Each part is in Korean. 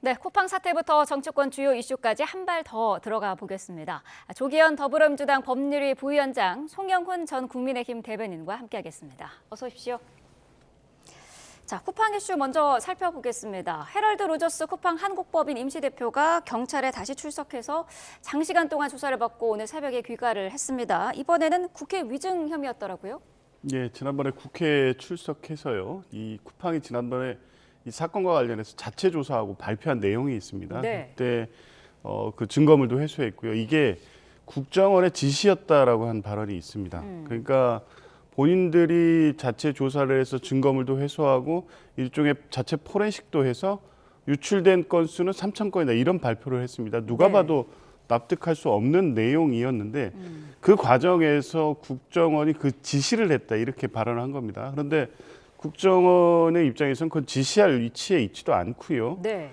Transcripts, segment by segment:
네, 쿠팡 사태부터 정치권 주요 이슈까지 한 발 더 들어가 보겠습니다. 조기현 더불어민주당 법률위 부위원장, 송영훈 전 국민의힘 대변인과 함께하겠습니다. 어서 오십시오. 자, 쿠팡 이슈 먼저 살펴보겠습니다. 헤럴드 로저스 쿠팡 한국법인 임시대표가 경찰에 다시 출석해서 장시간 동안 조사를 받고 오늘 새벽에 귀가를 했습니다. 이번에는 국회 위증 혐의였더라고요. 예, 지난번에 국회에 출석해서요. 이 쿠팡이 지난번에 이 사건과 관련해서 자체 조사하고 발표한 내용이 있습니다. 네. 그때 그 증거물도 회수했고요. 이게 국정원의 지시였다라고 한 발언이 있습니다. 그러니까 본인들이 자체 조사를 해서 증거물도 회수하고 일종의 자체 포렌식도 해서 유출된 건수는 3,000건이다 이런 발표를 했습니다. 누가 네. 봐도 납득할 수 없는 내용이었는데 그 과정에서 국정원이 그 지시를 했다 이렇게 발언한 겁니다. 그런데 국정원의 입장에서는 그건 지시할 위치에 있지도 않고요. 네.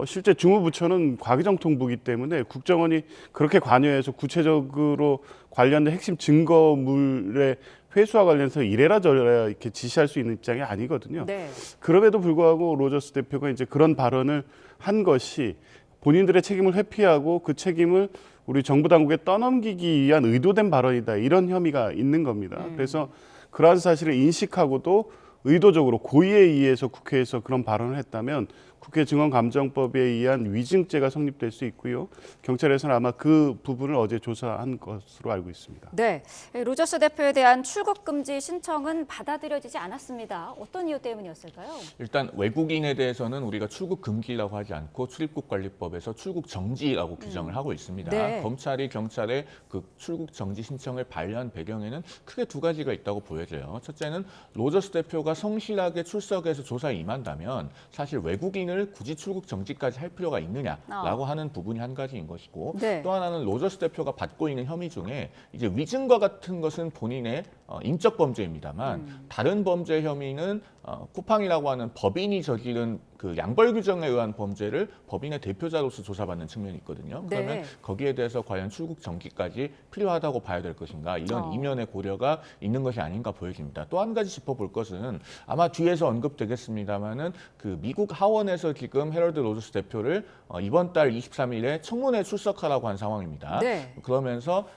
실제 주무부처는 과기정통부이기 때문에 국정원이 그렇게 관여해서 구체적으로 관련된 핵심 증거물의 회수와 관련해서 이래라 저래라 이렇게 지시할 수 있는 입장이 아니거든요. 네. 그럼에도 불구하고 로저스 대표가 이제 그런 발언을 한 것이 본인들의 책임을 회피하고 그 책임을 우리 정부 당국에 떠넘기기 위한 의도된 발언이다 이런 혐의가 있는 겁니다. 그래서 그러한 사실을 인식하고도 의도적으로 고의에 의해서 국회에서 그런 발언을 했다면 국회 증언감정법에 의한 위증죄가 성립될 수 있고요. 경찰에서는 아마 그 부분을 어제 조사한 것으로 알고 있습니다. 네, 로저스 대표에 대한 출국 금지 신청은 받아들여지지 않았습니다. 어떤 이유 때문이었을까요? 일단 외국인에 대해서는 우리가 출국 금기라고 하지 않고 출입국관리법에서 출국 정지라고 규정을 하고 있습니다. 네. 검찰이 경찰에 그 출국 정지 신청을 반려한 배경에는 크게 두 가지가 있다고 보여져요. 첫째는 로저스 대표가 성실하게 출석해서 조사에 임한다면 사실 외국인을 굳이 출국 정지까지 할 필요가 있느냐라고 하는 부분이 한 가지인 것이고 네. 또 하나는 로저스 대표가 받고 있는 혐의 중에 이제 위증과 같은 것은 본인의 인적 범죄입니다만 다른 범죄 혐의는 쿠팡이라고 하는 법인이 저지른 그 양벌 규정에 의한 범죄를 법인의 대표자로서 조사받는 측면이 있거든요. 네. 그러면 거기에 대해서 과연 출국 정기까지 필요하다고 봐야 될 것인가 이런 이면의 고려가 있는 것이 아닌가 보여집니다. 또 한 가지 짚어볼 것은 아마 뒤에서 언급되겠습니다마는 그 미국 하원에서 지금 헤럴드 로저스 대표를 이번 달 23일에 청문회에 출석하라고 한 상황입니다. 네. 그러면서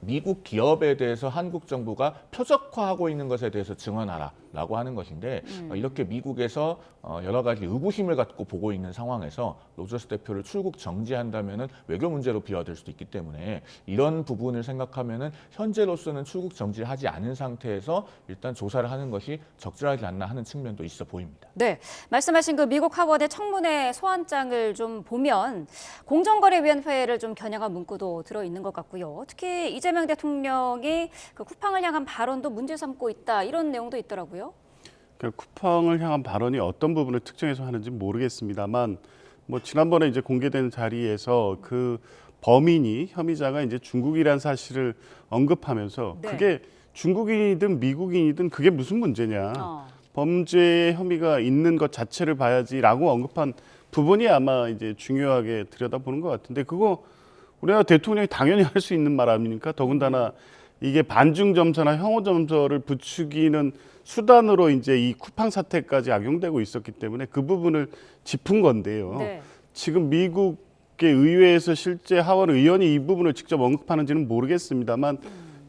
미국 기업에 대해서 한국 정부가 표적화하고 있는 것에 대해서 증언하라라고 하는 것인데 이렇게 미국에서 여러 가지 의구심을 갖고 보고 있는 상황에서 로저스 대표를 출국 정지한다면은 외교 문제로 비화될 수도 있기 때문에 이런 부분을 생각하면은 현재로서는 출국 정지하지 않은 상태에서 일단 조사를 하는 것이 적절하지 않나 하는 측면도 있어 보입니다. 네, 말씀하신 그 미국 하원의 청문회 소환장을 좀 보면 공정거래위원회를 좀 겨냥한 문구도 들어있는 것 같고요. 특히 이재명 대통령이 그 쿠팡을 향한 발언도 문제 삼고 있다 이런 내용도 있더라고요. 쿠팡을 향한 발언이 어떤 부분을 특정해서 하는지 모르겠습니다만 뭐 지난번에 이제 공개된 자리에서 그 범인이 혐의자가 이제 중국이라는 사실을 언급하면서 네. 그게 중국인이든 미국인이든 그게 무슨 문제냐. 범죄 혐의가 있는 것 자체를 봐야지라고 언급한 부분이 아마 이제 중요하게 들여다보는 것 같은데 그거 우리나라 대통령이 당연히 할 수 있는 말 아닙니까? 더군다나 이게 반중 점서나 혐오 점서를 부추기는 수단으로 이제 이 쿠팡 사태까지 악용되고 있었기 때문에 그 부분을 짚은 건데요. 네. 지금 미국의 의회에서 실제 하원 의원이 이 부분을 직접 언급하는지는 모르겠습니다만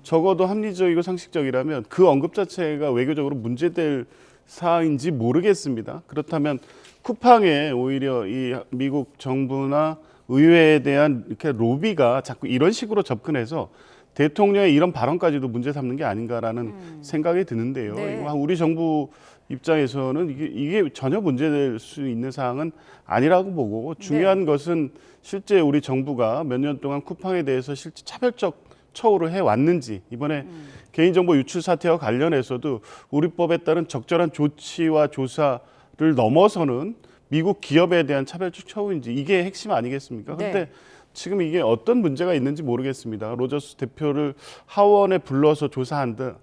적어도 합리적이고 상식적이라면 그 언급 자체가 외교적으로 문제될 사항인지 모르겠습니다. 그렇다면 쿠팡에 오히려 이 미국 정부나 의회에 대한 이렇게 로비가 자꾸 이런 식으로 접근해서 대통령의 이런 발언까지도 문제 삼는 게 아닌가라는 생각이 드는데요. 네. 이거 우리 정부 입장에서는 이게 전혀 문제될 수 있는 사항은 아니라고 보고 중요한 것은 실제 우리 정부가 몇 년 동안 쿠팡에 대해서 실제 차별적 처우를 해왔는지 이번에 개인정보 유출 사태와 관련해서도 우리 법에 따른 적절한 조치와 조사를 넘어서는 미국 기업에 대한 차별적 처우인지 이게 핵심 아니겠습니까? 그런데 네. 지금 이게 어떤 문제가 있는지 모르겠습니다. 로저스 대표를 하원에 불러서 조사한들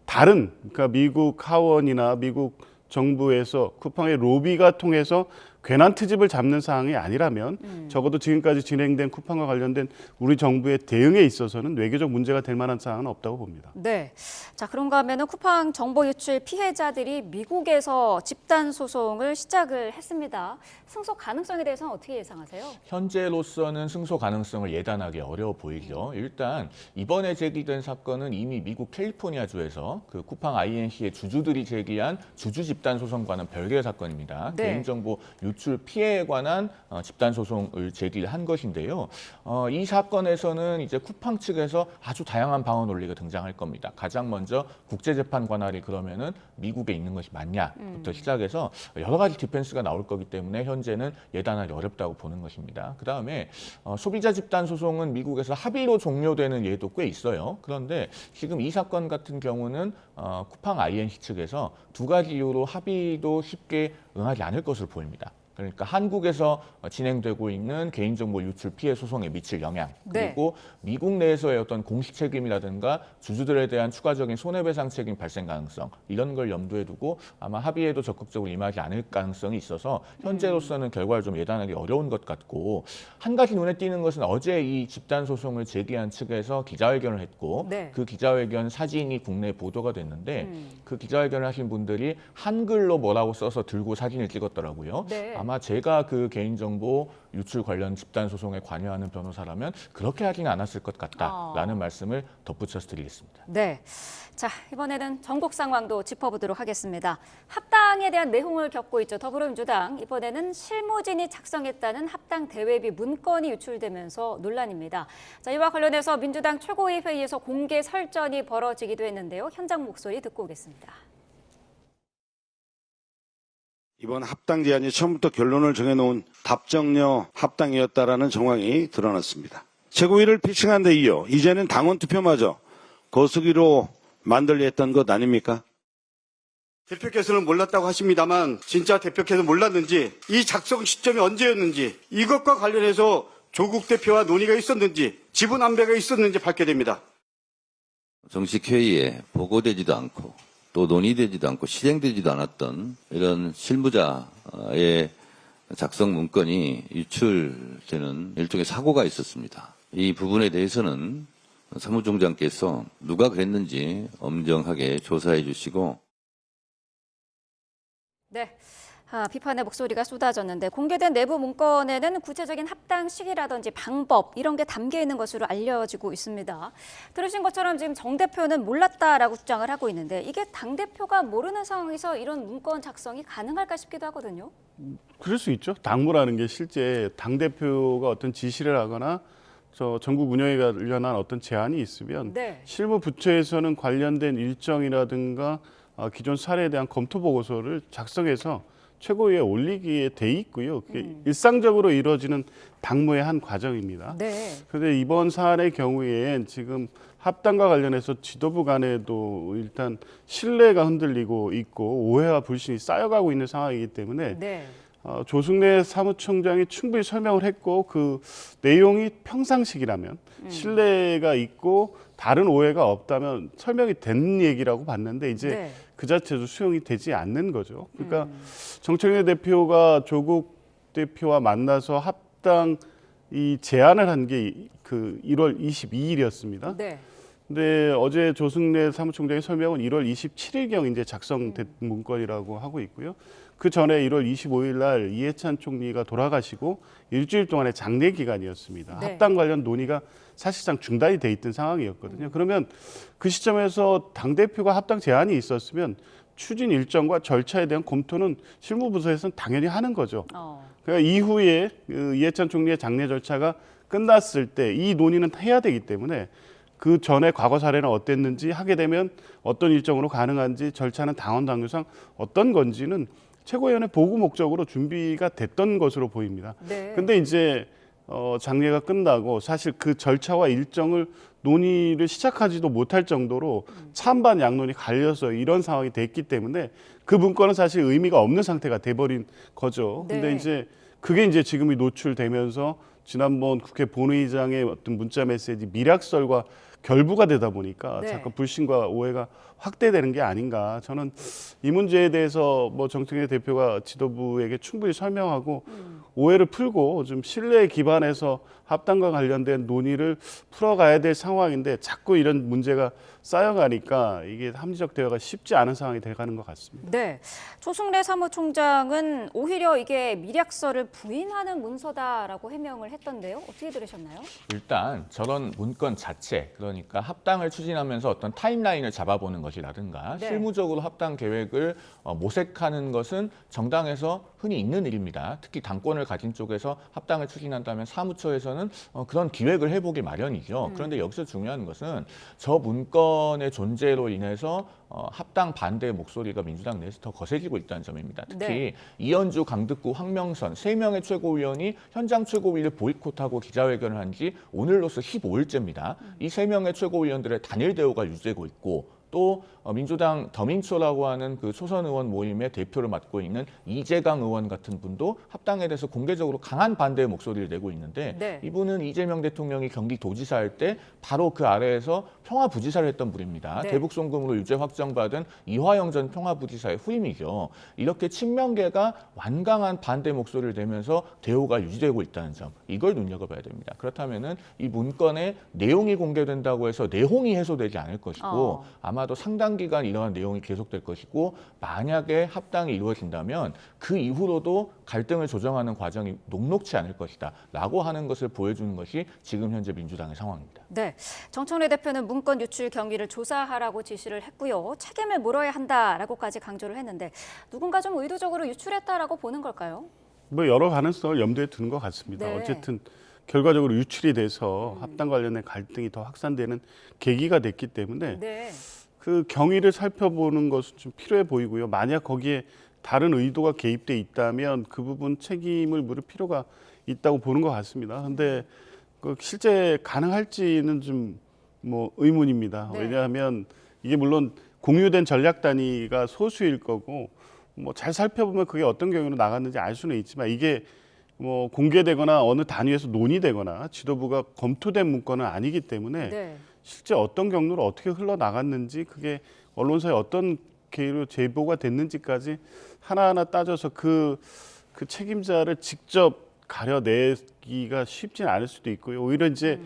다른 그러니까 미국 하원이나 미국 정부에서 쿠팡의 로비가 통해서 괜한 트집을 잡는 사항이 아니라면 적어도 지금까지 진행된 쿠팡과 관련된 우리 정부의 대응에 있어서는 외교적 문제가 될 만한 사항은 없다고 봅니다. 네. 자, 그런가 하면은 쿠팡 정보 유출 피해자들이 미국에서 집단 소송을 시작을 했습니다. 승소 가능성에 대해서는 어떻게 예상하세요? 현재로서는 승소 가능성을 예단하기 어려워 보이죠. 일단 이번에 제기된 사건은 이미 미국 캘리포니아주에서 그 쿠팡 INC의 주주들이 제기한 주주 집단 소송과는 별개의 사건입니다. 네. 개인정보 유출 피해에 관한 집단 소송을 제기한 것인데요. 이 사건에서는 이제 쿠팡 측에서 아주 다양한 방어 논리가 등장할 겁니다. 가장 먼저 국제재판 관할이 그러면은 미국에 있는 것이 맞냐부터 시작해서 여러 가지 디펜스가 나올 거기 때문에 현재는 예단하기 어렵다고 보는 것입니다. 그다음에 소비자 집단 소송은 미국에서 합의로 종료되는 예도 꽤 있어요. 그런데 지금 이 사건 같은 경우는 쿠팡 INC 측에서 두 가지 이유로 합의도 쉽게 응하지 않을 것으로 보입니다. 그러니까 한국에서 진행되고 있는 개인정보 유출 피해 소송에 미칠 영향, 그리고 미국 내에서의 어떤 공식 책임이라든가 주주들에 대한 추가적인 손해배상 책임 발생 가능성, 이런 걸 염두에 두고 아마 합의에도 적극적으로 임하지 않을 가능성이 있어서 현재로서는 결과를 좀 예단하기 어려운 것 같고, 한 가지 눈에 띄는 것은 어제 이 집단 소송을 제기한 측에서 기자회견을 했고 그 기자회견 사진이 국내에 보도가 됐는데 그 기자회견을 하신 분들이 한글로 뭐라고 써서 들고 사진을 찍었더라고요. 아마 제가 그 개인정보 유출 관련 집단 소송에 관여하는 변호사라면 그렇게 하지는 않았을 것 같다라는 말씀을 덧붙여서 드리겠습니다. 네. 자, 이번에는 전국 상황도 짚어보도록 하겠습니다. 합당에 대한 내홍을 겪고 있죠. 더불어민주당. 이번에는 실무진이 작성했다는 합당 대회비 문건이 유출되면서 논란입니다. 자, 이와 관련해서 민주당 최고위 회의에서 공개 설전이 벌어지기도 했는데요. 현장 목소리 듣고 오겠습니다. 이번 합당 제안이 처음부터 결론을 정해놓은 답정너 합당이었다라는 정황이 드러났습니다. 최고위를 피칭한 데 이어 이제는 당원 투표마저 거수기로 만들려 했던 것 아닙니까? 대표께서는 몰랐다고 하십니다만 진짜 대표께서 몰랐는지, 이 작성 시점이 언제였는지, 이것과 관련해서 조국 대표와 논의가 있었는지, 지분 안배가 있었는지 밝게 됩니다. 정식 회의에 보고되지도 않고 또 논의되지도 않고 실행되지도 않았던 이런 실무자의 작성 문건이 유출되는 일종의 사고가 있었습니다. 이 부분에 대해서는 사무총장께서 누가 그랬는지 엄정하게 조사해 주시고. 네. 비판의 목소리가 쏟아졌는데 공개된 내부 문건에는 구체적인 합당 시기라든지 방법 이런 게 담겨 있는 것으로 알려지고 있습니다. 들으신 것처럼 지금 정 대표는 몰랐다라고 주장을 하고 있는데 이게 당 대표가 모르는 상황에서 이런 문건 작성이 가능할까 싶기도 하거든요. 그럴 수 있죠. 당무라는 게 실제 당 대표가 어떤 지시를 하거나 전국 운영에 관련한 어떤 제안이 있으면 실무 부처에서는 관련된 일정이라든가 기존 사례에 대한 검토 보고서를 작성해서 최고위에 올리기에 돼 있고요. 그게 일상적으로 이루어지는 당무의 한 과정입니다. 그런데 이번 사안의 경우엔 지금 합당과 관련해서 지도부 간에도 일단 신뢰가 흔들리고 있고 오해와 불신이 쌓여가고 있는 상황이기 때문에 조승래 사무총장이 충분히 설명을 했고 그 내용이 평상식이라면 신뢰가 있고 다른 오해가 없다면 설명이 된 얘기라고 봤는데 이제 그 자체도 수용이 되지 않는 거죠. 그러니까 정청래 대표가 조국 대표와 만나서 합당 이 제안을 한 게 그 1월 22일이었습니다. 근데 어제 조승래 사무총장의 설명은 1월 27일경 이제 작성된 문건이라고 하고 있고요. 그 전에 1월 25일 날 이해찬 총리가 돌아가시고 일주일 동안의 장례 기간이었습니다. 합당 관련 논의가 사실상 중단이 돼 있던 상황이었거든요. 그러면 그 시점에서 당대표가 합당 제안이 있었으면 추진 일정과 절차에 대한 검토는 실무부서에서는 당연히 하는 거죠. 그러니까 이후에 그 이해찬 총리의 장례 절차가 끝났을 때 이 논의는 해야 되기 때문에 그 전에 과거 사례는 어땠는지 하게 되면 어떤 일정으로 가능한지 절차는 당원 당규상 어떤 건지는 최고위원회 보고 목적으로 준비가 됐던 것으로 보입니다. 근데 이제 장례가 끝나고 사실 그 절차와 일정을 논의를 시작하지도 못할 정도로 찬반 양론이 갈려서 이런 상황이 됐기 때문에 그 문건은 사실 의미가 없는 상태가 돼버린 거죠. 근데 이제 그게 이제 지금이 노출되면서 지난번 국회 본회의장의 어떤 문자 메시지 미락설과 결부가 되다 보니까 네. 자꾸 불신과 오해가 확대되는 게 아닌가. 저는 이 문제에 대해서 뭐 정청래 대표가 지도부에게 충분히 설명하고 오해를 풀고 좀 신뢰에 기반해서 합당과 관련된 논의를 풀어가야 될 상황인데 자꾸 이런 문제가 쌓여가니까 이게 합리적 대화가 쉽지 않은 상황이 돼가는 것 같습니다. 네, 조승래 사무총장은 오히려 이게 미략서를 부인하는 문서다라고 해명을 했던데요. 어떻게 들으셨나요? 일단 저런 문건 자체, 그러니까 합당을 추진하면서 어떤 타임라인을 잡아보는 것이라든가 네. 실무적으로 합당 계획을 모색하는 것은 정당에서 흔히 있는 일입니다. 특히 당권을 가진 쪽에서 합당을 추진한다면 사무처에서는 그런 기획을 해보기 마련이죠. 그런데 여기서 중요한 것은 저 문건의 존재로 인해서 합당 반대의 목소리가 민주당 내에서 더 거세지고 있다는 점입니다. 특히 네. 이현주, 강득구, 황명선 3명의 최고위원이 현장 최고위를 보이콧하고 기자회견을 한 지 오늘로서 15일째입니다. 이 3명의 최고위원들의 단일 대우가 유지되고 있고 또 민주당 더민초라고 하는 그 초선 의원 모임의 대표를 맡고 있는 이재강 의원 같은 분도 합당에 대해서 공개적으로 강한 반대의 목소리를 내고 있는데 네. 이분은 이재명 대통령이 경기도지사 할 때 바로 그 아래에서 평화부지사를 했던 분입니다. 네. 대북송금으로 유죄 확정받은 이화영 전 평화부지사의 후임이죠. 이렇게 친명계가 완강한 반대 목소리를 내면서 대우가 유지되고 있다는 점, 이걸 눈여겨봐야 됩니다. 그렇다면은 이 문건의 내용이 공개된다고 해서 내홍이 해소되지 않을 것이고 아마도 상당 기간 이러한 내용이 계속될 것이고 만약에 합당이 이루어진다면 그 이후로도 갈등을 조정하는 과정이 녹록치 않을 것이다 라고 하는 것을 보여주는 것이 지금 현재 민주당의 상황입니다. 네, 정청래 대표는 문건 유출 경위를 조사하라고 지시를 했고요. 책임을 물어야 한다라고까지 강조를 했는데 누군가 좀 의도적으로 유출했다라고 보는 걸까요? 뭐 여러 가능성을 염두에 두는 것 같습니다. 네. 어쨌든 결과적으로 유출이 돼서 합당 관련된 갈등이 더 확산되는 계기가 됐기 때문에 네. 그 경위를 살펴보는 것은 좀 필요해 보이고요. 만약 거기에 다른 의도가 개입돼 있다면 그 부분 책임을 물을 필요가 있다고 보는 것 같습니다. 그런데 그 실제 가능할지는 좀 뭐 의문입니다. 네. 왜냐하면 이게 물론 공유된 전략 단위가 소수일 거고 뭐 잘 살펴보면 그게 어떤 경우로 나갔는지 알 수는 있지만 이게 뭐 공개되거나 어느 단위에서 논의되거나 지도부가 검토된 문건은 아니기 때문에 네. 실제 어떤 경로로 어떻게 흘러나갔는지 그게 언론사에 어떤 계기로 제보가 됐는지까지 하나하나 따져서 그 책임자를 직접 가려내기가 쉽지는 않을 수도 있고요. 오히려 이제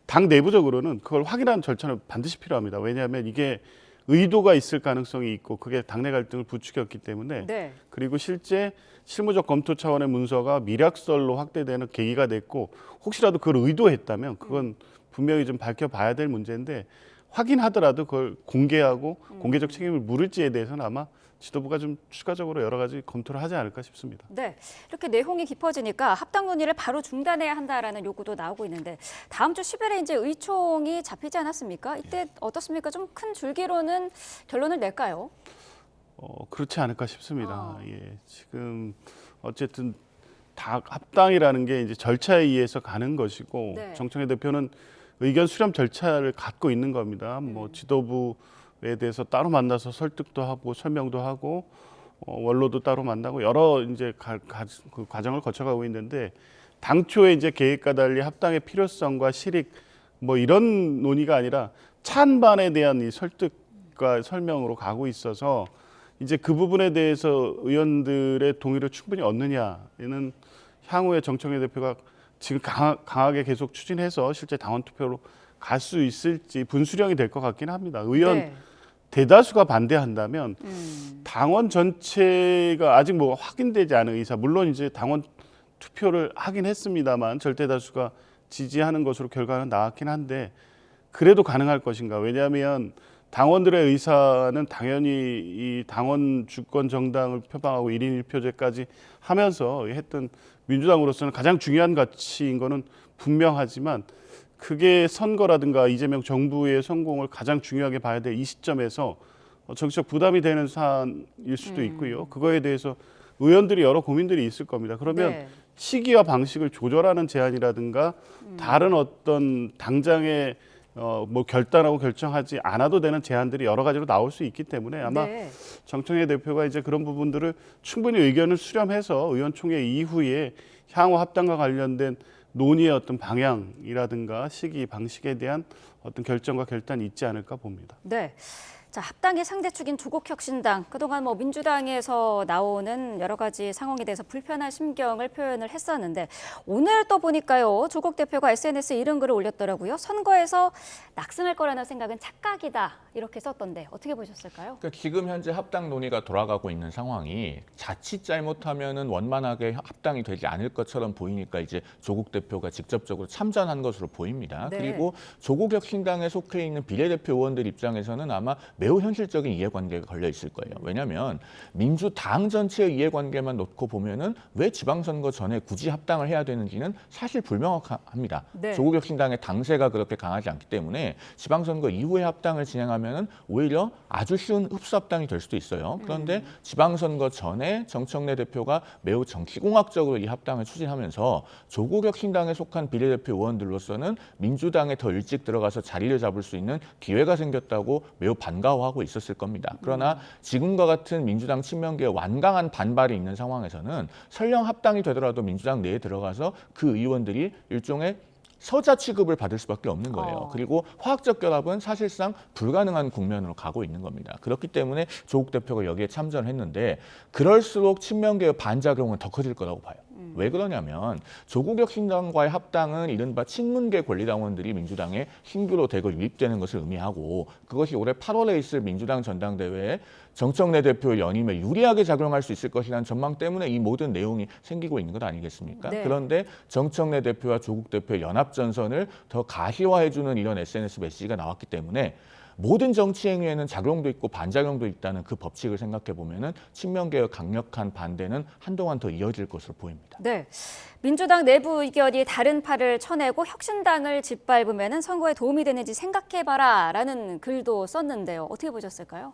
당 내부적으로는 그걸 확인하는 절차는 반드시 필요합니다. 왜냐하면 이게 의도가 있을 가능성이 있고 그게 당내 갈등을 부추겼기 때문에 네. 그리고 실제 실무적 검토 차원의 문서가 미락설로 확대되는 계기가 됐고 혹시라도 그걸 의도했다면 그건 분명히 좀 밝혀봐야 될 문제인데 확인하더라도 그걸 공개하고 공개적 책임을 물을지에 대해서는 아마 지도부가 좀 추가적으로 여러 가지 검토를 하지 않을까 싶습니다. 네, 이렇게 내홍이 깊어지니까 합당 논의를 바로 중단해야 한다라는 요구도 나오고 있는데 다음 주 10일에 이제 의총이 잡히지 않았습니까? 이때 어떻습니까? 좀 큰 줄기로는 결론을 낼까요? 그렇지 않을까 싶습니다. 예, 지금 어쨌든 다 합당이라는 게 이제 절차에 의해서 가는 것이고 네. 정청래 대표는 의견 수렴 절차를 갖고 있는 겁니다. 뭐 지도부에 대해서 따로 만나서 설득도 하고 설명도 하고 원로도 따로 만나고 여러 이제 그 과정을 거쳐가고 있는데 당초에 이제 계획과 달리 합당의 필요성과 실익 뭐 이런 논의가 아니라 찬반에 대한 이 설득과 설명으로 가고 있어서 이제 그 부분에 대해서 의원들의 동의를 충분히 얻느냐는 향후에 정청래 대표가 지금 강하게 계속 추진해서 실제 당원 투표로 갈 수 있을지 분수령이 될 것 같긴 합니다. 의원 네. 대다수가 반대한다면 당원 전체가 아직 뭐 확인되지 않은 의사 물론 이제 당원 투표를 하긴 했습니다만 절대 다수가 지지하는 것으로 결과는 나왔긴 한데 그래도 가능할 것인가? 왜냐하면 당원들의 의사는 당연히 이 당원 주권 정당을 표방하고 1인 1표제까지 하면서 했던 민주당으로서는 가장 중요한 가치인 거는 분명하지만 그게 선거라든가 이재명 정부의 성공을 가장 중요하게 봐야 될 이 시점에서 정치적 부담이 되는 사안일 수도 있고요. 그거에 대해서 의원들이 여러 고민들이 있을 겁니다. 그러면 네. 시기와 방식을 조절하는 제안이라든가 다른 어떤 당장의 뭐 결단하고 결정하지 않아도 되는 제안들이 여러 가지로 나올 수 있기 때문에 아마 네. 정청래 대표가 이제 그런 부분들을 충분히 의견을 수렴해서 의원총회 이후에 향후 합당과 관련된 논의의 어떤 방향이라든가 시기, 방식에 대한 어떤 결정과 결단이 있지 않을까 봅니다. 네. 자, 합당의 상대축인 조국혁신당, 그동안 민주당에서 나오는 여러 가지 상황에 대해서 불편한 심경을 표현을 했었는데 오늘 또 보니까요, 조국 대표가 SNS에 이런 글을 올렸더라고요. 선거에서 낙승할 거라는 생각은 착각이다, 이렇게 썼던데 어떻게 보셨을까요? 그러니까 지금 현재 합당 논의가 돌아가고 있는 상황이 자칫 잘못하면은 원만하게 합당이 되지 않을 것처럼 보이니까 이제 조국 대표가 직접적으로 참전한 것으로 보입니다. 네. 그리고 조국혁신당에 속해 있는 비례대표 의원들 입장에서는 아마 매우 현실적인 이해관계가 걸려 있을 거예요. 왜냐하면 민주당 전체의 이해관계만 놓고 보면은 왜 지방선거 전에 굳이 합당을 해야 되는지는 사실 불명확합니다. 네. 조국혁신당의 당세가 그렇게 강하지 않기 때문에 지방선거 이후에 합당을 진행하면은 오히려 아주 쉬운 흡수 합당이 될 수도 있어요. 그런데 지방선거 전에 정청래 대표가 매우 정치공학적으로 이 합당을 추진하면서 조국혁신당에 속한 비례대표 의원들로서는 민주당에 더 일찍 들어가서 자리를 잡을 수 있는 기회가 생겼다고 매우 반가워하고 있었을 겁니다. 그러나 지금과 같은 민주당 친명계의 완강한 반발이 있는 상황에서는 설령 합당이 되더라도 민주당 내에 들어가서 그 의원들이 일종의 서자 취급을 받을 수밖에 없는 거예요. 그리고 화학적 결합은 사실상 불가능한 국면으로 가고 있는 겁니다. 그렇기 때문에 조국 대표가 여기에 참전했는데 그럴수록 친명계의 반작용은 더 커질 거라고 봐요. 왜 그러냐면 조국혁신당과의 합당은 이른바 친문계 권리당원들이 민주당에 신규로 대거 유입되는 것을 의미하고 그것이 올해 8월에 있을 민주당 전당대회에 정청래 대표 연임에 유리하게 작용할 수 있을 것이라는 전망 때문에 이 모든 내용이 생기고 있는 것 아니겠습니까? 네. 그런데 정청래 대표와 조국 대표의 연합전선을 더 가시화해주는 이런 SNS 메시지가 나왔기 때문에 모든 정치 행위에는 작용도 있고 반작용도 있다는 그 법칙을 생각해 보면은 친명계의 강력한 반대는 한동안 더 이어질 것으로 보입니다. 네. 민주당 내부 의견이 다른 팔을 쳐내고 혁신당을 짓밟으면 선거에 도움이 되는지 생각해봐라라는 글도 썼는데요. 어떻게 보셨을까요?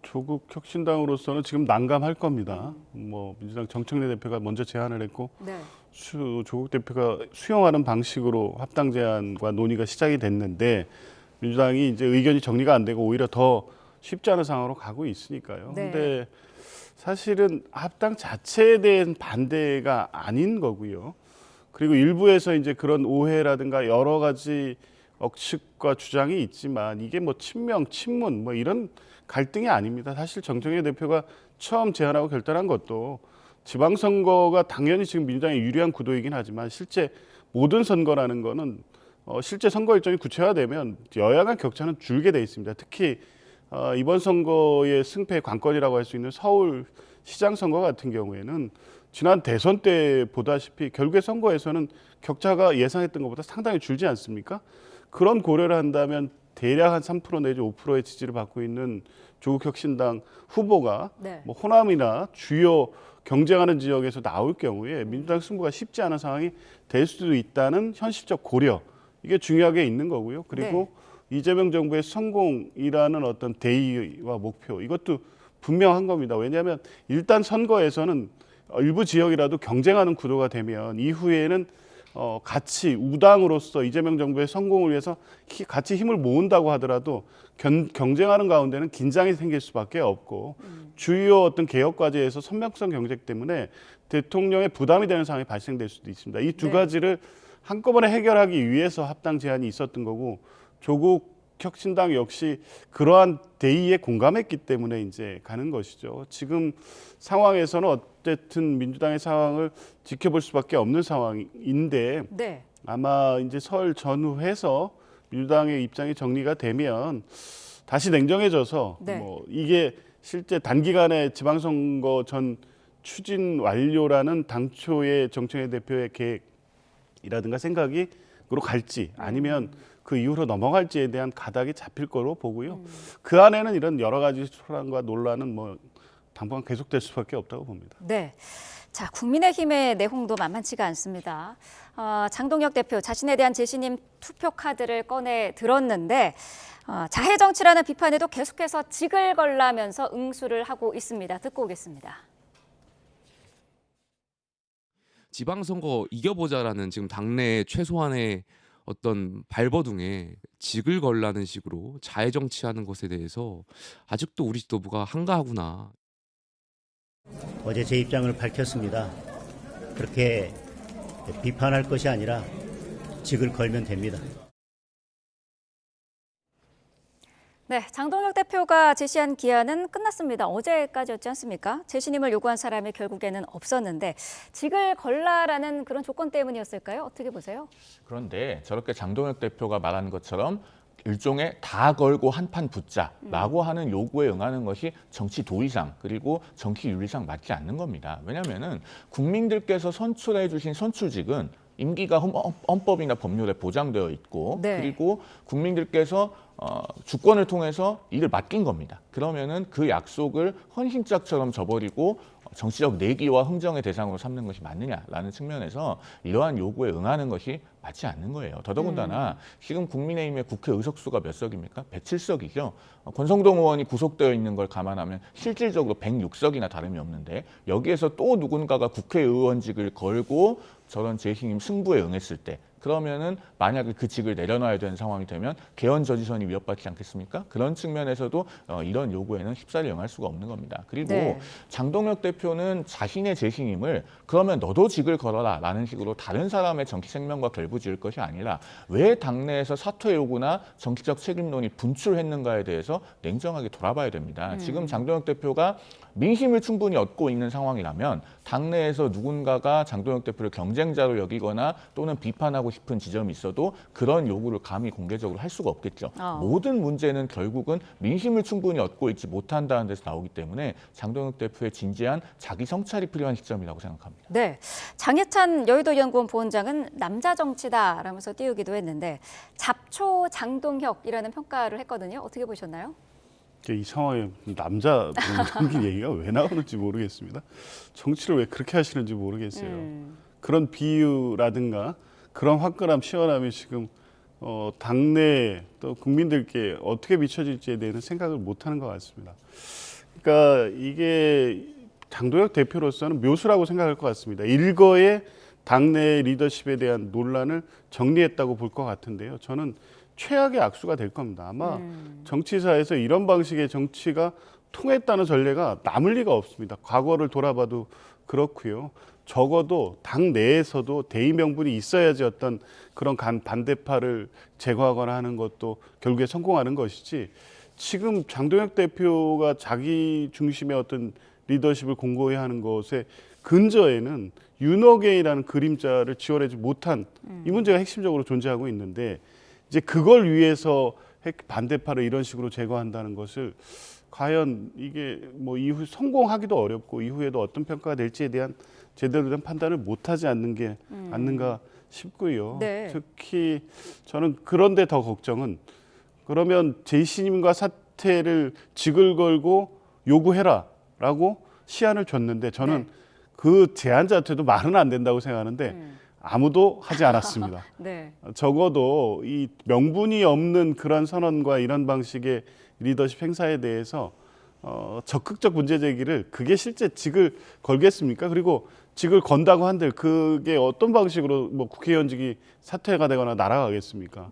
조국 혁신당으로서는 지금 난감할 겁니다. 민주당 정청래 대표가 먼저 제안을 했고 네. 조국 대표가 수용하는 방식으로 합당 제안과 논의가 시작이 됐는데 민주당이 이제 의견이 정리가 안 되고 오히려 더 쉽지 않은 상황으로 가고 있으니까요. 네. 근데 사실은 합당 자체에 대한 반대가 아닌 거고요. 그리고 일부에서 이제 그런 오해라든가 여러 가지 억측과 주장이 있지만 이게 친명, 친문 이런 갈등이 아닙니다. 사실 정청래 대표가 처음 제안하고 결단한 것도 지방선거가 당연히 지금 민주당에 유리한 구도이긴 하지만 실제 모든 선거라는 거는 실제 선거 일정이 구체화되면 여야 간 격차는 줄게 돼 있습니다. 특히 이번 선거의 승패의 관건이라고 할 수 있는 서울 시장 선거 같은 경우에는 지난 대선 때 보다시피 결국에 선거에서는 격차가 예상했던 것보다 상당히 줄지 않습니까? 그런 고려를 한다면 대략 한 3% 내지 5%의 지지를 받고 있는 조국혁신당 후보가 네. 호남이나 주요 경쟁하는 지역에서 나올 경우에 민주당 승부가 쉽지 않은 상황이 될 수도 있다는 현실적 고려, 이게 중요하게 있는 거고요. 그리고 이재명 정부의 성공이라는 어떤 대의와 목표, 이것도 분명한 겁니다. 왜냐하면 일단 선거에서는 일부 지역이라도 경쟁하는 구도가 되면 이후에는 같이 우당으로서 이재명 정부의 성공을 위해서 같이 힘을 모은다고 하더라도 경쟁하는 가운데는 긴장이 생길 수밖에 없고 주요 어떤 개혁 과제에서 선명성 경쟁 때문에 대통령의 부담이 되는 상황이 발생될 수도 있습니다. 이 두 가지를 한꺼번에 해결하기 위해서 합당 제안이 있었던 거고 조국 혁신당 역시 그러한 대의에 공감했기 때문에 이제 가는 것이죠. 지금 상황에서는 어쨌든 민주당의 상황을 지켜볼 수밖에 없는 상황인데 네. 아마 이제 설 전후해서 민주당의 입장이 정리가 되면 다시 냉정해져서 네. 이게 실제 단기간에 지방선거 전 추진 완료라는 당초의 정청래 대표의 계획이라든가 생각으로 갈지 아니면 그 이후로 넘어갈지에 대한 가닥이 잡힐 거로 보고요. 그 안에는 이런 여러 가지 소란과 논란은 당분간 계속될 수밖에 없다고 봅니다. 네. 자, 국민의힘의 내홍도 만만치가 않습니다. 장동혁 대표 자신에 대한 재신임 투표 카드를 꺼내 들었는데 자해 정치라는 비판에도 계속해서 지글걸라면서 응수를 하고 있습니다. 듣고 오겠습니다. 지방선거 이겨보자라는 지금 당내 최소한의 어떤 발버둥에 직을 걸라는 식으로 자해 정치하는 것에 대해서 아직도 우리 지도부가 한가하구나. 어제 제 입장을 밝혔습니다. 그렇게 비판할 것이 아니라 직을 걸면 됩니다. 네, 장동혁 대표가 제시한 기한은 끝났습니다. 어제까지였지 않습니까? 재신임을 요구한 사람이 결국에는 없었는데 직을 걸라라는 그런 조건 때문이었을까요? 어떻게 보세요? 그런데 저렇게 장동혁 대표가 말한 것처럼 일종의 다 걸고 한판 붙자라고 하는 요구에 응하는 것이 정치 도의상 그리고 정치 윤리상 맞지 않는 겁니다. 왜냐하면은 국민들께서 선출해 주신 선출직은 임기가 헌법이나 법률에 보장되어 있고 네. 그리고 국민들께서 주권을 통해서 일을 맡긴 겁니다. 그러면은 그 약속을 헌신짝처럼 저버리고 정치적 내기와 흥정의 대상으로 삼는 것이 맞느냐라는 측면에서 이러한 요구에 응하는 것이 맞지 않는 거예요. 더더군다나 지금 국민의힘의 국회 의석수가 몇 석입니까? 107석이죠. 권성동 의원이 구속되어 있는 걸 감안하면 실질적으로 106석이나 다름이 없는데 여기에서 또 누군가가 국회의원직을 걸고 저런 재신임 승부에 응했을 때 그러면은 만약에 그 직을 내려놔야 되는 상황이 되면 개헌 저지선이 위협받지 않겠습니까? 그런 측면에서도 이런 요구에는 쉽사리 응할 수가 없는 겁니다. 그리고 네. 장동혁 대표는 자신의 재신임을 그러면 너도 직을 걸어라 라는 식으로 다른 사람의 정치 생명과 결부지을 것이 아니라 왜 당내에서 사퇴 요구나 정치적 책임론이 분출했는가에 대해서 냉정하게 돌아봐야 됩니다. 지금 장동혁 대표가 민심을 충분히 얻고 있는 상황이라면 당내에서 누군가가 장동혁 대표를 경쟁자로 여기거나 또는 비판하고 싶은 지점이 있어도 그런 요구를 감히 공개적으로 할 수가 없겠죠. 모든 문제는 결국은 민심을 충분히 얻고 있지 못한다는 데서 나오기 때문에 장동혁 대표의 진지한 자기 성찰이 필요한 시점이라고 생각합니다. 네, 장해찬 여의도연구원 부원장은 남자 정치다라면서 띄우기도 했는데 잡초 장동혁이라는 평가를 했거든요. 어떻게 보셨나요? 이 상황에 남자 농민 얘기가 왜 나오는지 모르겠습니다. 정치를 왜 그렇게 하시는지 모르겠어요. 그런 비유라든가 그런 화끈함, 시원함이 지금 당내 또 국민들께 어떻게 비춰질지에 대해서 생각을 못하는 것 같습니다. 그러니까 이게 장동혁 대표로서는 묘수라고 생각할 것 같습니다. 일거에 당내 리더십에 대한 논란을 정리했다고 볼 것 같은데요. 저는 최악의 악수가 될 겁니다. 아마 정치사에서 이런 방식의 정치가 통했다는 전례가 남을 리가 없습니다. 과거를 돌아봐도 그렇고요. 적어도 당 내에서도 대의 명분이 있어야지 어떤 그런 반대파를 제거하거나 하는 것도 결국에 성공하는 것이지 지금 장동혁 대표가 자기 중심의 어떤 리더십을 공고히 하는 것에 근저에는 윤어게이라는 그림자를 지원하지 못한 이 문제가 핵심적으로 존재하고 있는데 이제 그걸 위해서 반대파를 이런 식으로 제거한다는 것을 과연 이게 뭐 이후 성공하기도 어렵고 이후에도 어떤 평가가 될지에 대한 제대로 된 판단을 못하지 않는 게 맞는가 싶고요. 네. 특히 저는 그런데 더 걱정은 그러면 재신임과 사퇴를 직을 걸고 요구해라라고 시한을 줬는데 저는 그 제안 자체도 말은 안 된다고 생각하는데 아무도 하지 않았습니다. 네. 적어도 이 명분이 없는 그런 선언과 이런 방식의 리더십 행사에 대해서 적극적 문제 제기를 그게 실제 직을 걸겠습니까? 그리고 직을 건다고 한들 그게 어떤 방식으로 뭐 국회의원직이 사퇴가 되거나 날아가겠습니까?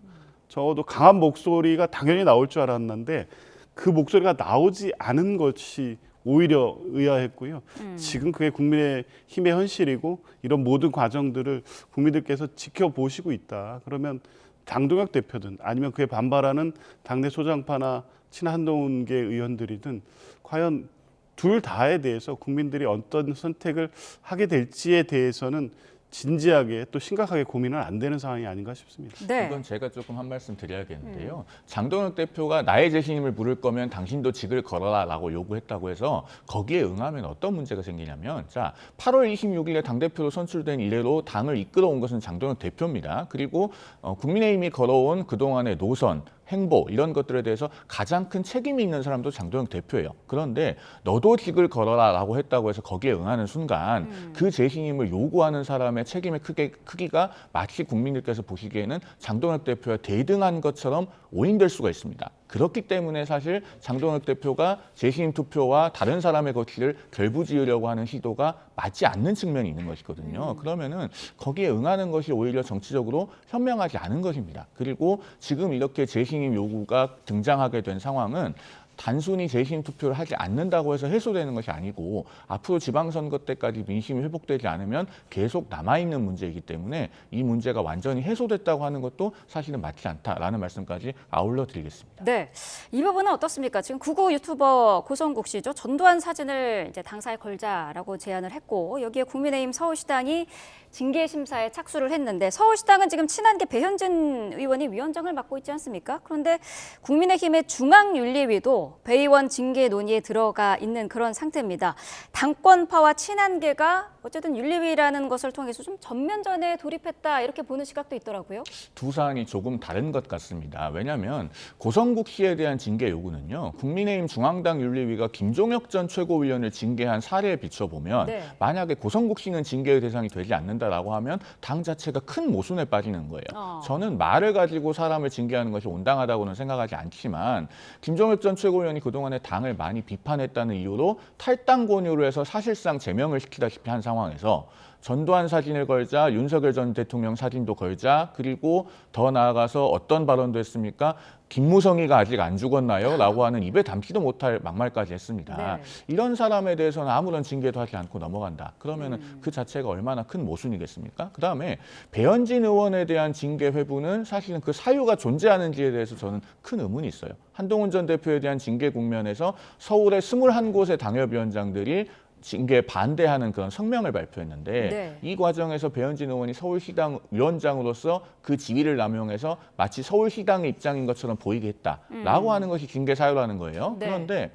적어도 강한 목소리가 당연히 나올 줄 알았는데 그 목소리가 나오지 않은 것이 오히려 의아했고요. 지금 그게 국민의힘의 현실이고 이런 모든 과정들을 국민들께서 지켜보시고 있다. 그러면 장동혁 대표든 아니면 그에 반발하는 당내 소장파나 친한동계 의원들이든 과연 둘 다에 대해서 국민들이 어떤 선택을 하게 될지에 대해서는 진지하게 또 심각하게 고민은 안 되는 상황이 아닌가 싶습니다. 네. 이건 제가 조금 한 말씀 드려야겠는데요. 장동혁 대표가 나의 재신임을 물을 거면 당신도 직을 걸어라라고 요구했다고 해서 거기에 응하면 어떤 문제가 생기냐면 자 8월 26일에 당대표로 선출된 이래로 당을 이끌어온 것은 장동혁 대표입니다. 그리고 국민의힘이 걸어온 그동안의 노선, 행보 이런 것들에 대해서 가장 큰 책임이 있는 사람도 장동혁 대표예요. 그런데 너도 직을 걸어라라고 했다고 해서 거기에 응하는 순간 그 재신임을 요구하는 사람의 책임의 크기가 마치 국민들께서 보시기에는 장동혁 대표와 대등한 것처럼 오인될 수가 있습니다. 그렇기 때문에 사실 장동혁 대표가 재신임 투표와 다른 사람의 거취를 결부지으려고 하는 시도가 맞지 않는 측면이 있는 것이거든요. 그러면은 거기에 응하는 것이 오히려 정치적으로 현명하지 않은 것입니다. 그리고 지금 이렇게 재신임 요구가 등장하게 된 상황은 단순히 재심 투표를 하지 않는다고 해서 해소되는 것이 아니고 앞으로 지방선거 때까지 민심이 회복되지 않으면 계속 남아있는 문제이기 때문에 이 문제가 완전히 해소됐다고 하는 것도 사실은 맞지 않다라는 말씀까지 아울러 드리겠습니다. 네, 이 부분은 어떻습니까? 지금 구구 유튜버 고성국 씨죠. 전두환 사진을 이제 당사에 걸자라고 제안을 했고 여기에 국민의힘 서울시당이 징계 심사에 착수를 했는데 서울시당은 지금 친한계 배현진 의원이 위원장을 맡고 있지 않습니까? 그런데 국민의힘의 중앙윤리위도 배 의원 징계 논의에 들어가 있는 그런 상태입니다. 당권파와 친한계가 어쨌든 윤리위라는 것을 통해서 좀 전면전에 돌입했다 이렇게 보는 시각도 있더라고요. 두 사안이 조금 다른 것 같습니다. 왜냐하면 고성국 씨에 대한 징계 요구는요. 국민의힘 중앙당 윤리위가 김종혁 전 최고위원을 징계한 사례에 비춰보면 네. 만약에 고성국 씨는 징계의 대상이 되지 않는다라고 하면 당 자체가 큰 모순에 빠지는 거예요. 저는 말을 가지고 사람을 징계하는 것이 온당하다고는 생각하지 않지만 김종혁 전 최고위원이 그동안에 당을 많이 비판했다는 이유로 탈당 권유를 해서 사실상 제명을 시키다시피 한 상황에서 전두환 사진을 걸자 윤석열 전 대통령 사진도 걸자 그리고 더 나아가서 어떤 발언도 했습니까? 김무성이가 아직 안 죽었나요? 라고 하는 입에 담지도 못할 막말까지 했습니다. 네. 이런 사람에 대해서는 아무런 징계도 하지 않고 넘어간다. 그러면은 그 자체가 얼마나 큰 모순이겠습니까? 그다음에 배현진 의원에 대한 징계 회부는 사실은 그 사유가 존재하는지에 대해서 저는 큰 의문이 있어요. 한동훈 전 대표에 대한 징계 국면에서 서울의 21곳의 당협위원장들이 징계에 반대하는 그런 성명을 발표했는데 네. 이 과정에서 배현진 의원이 서울시당 위원장으로서 그 지위를 남용해서 마치 서울시당의 입장인 것처럼 보이게 했다라고 하는 것이 징계 사유라는 거예요. 네. 그런데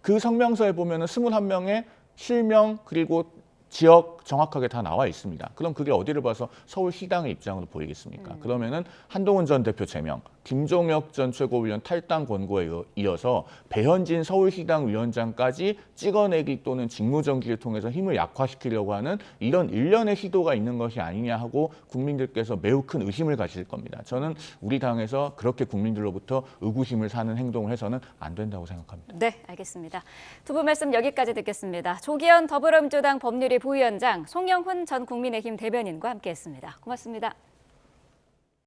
그 성명서에 보면은 21명의 실명 그리고 지역 정확하게 다 나와 있습니다. 그럼 그게 어디를 봐서 서울시당의 입장으로 보이겠습니까? 그러면은 한동훈 전 대표 제명, 김종혁 전 최고위원 탈당 권고에 이어서 배현진 서울시당 위원장까지 찍어내기 또는 직무정지를 통해서 힘을 약화시키려고 하는 이런 일련의 시도가 있는 것이 아니냐 하고 국민들께서 매우 큰 의심을 가질 겁니다. 저는 우리 당에서 그렇게 국민들로부터 의구심을 사는 행동을 해서는 안 된다고 생각합니다. 네, 알겠습니다. 두 분 말씀 여기까지 듣겠습니다. 조기현 더불어민주당 법률위 부위원장, 송영훈 전 국민의힘 대변인과 함께했습니다. 고맙습니다.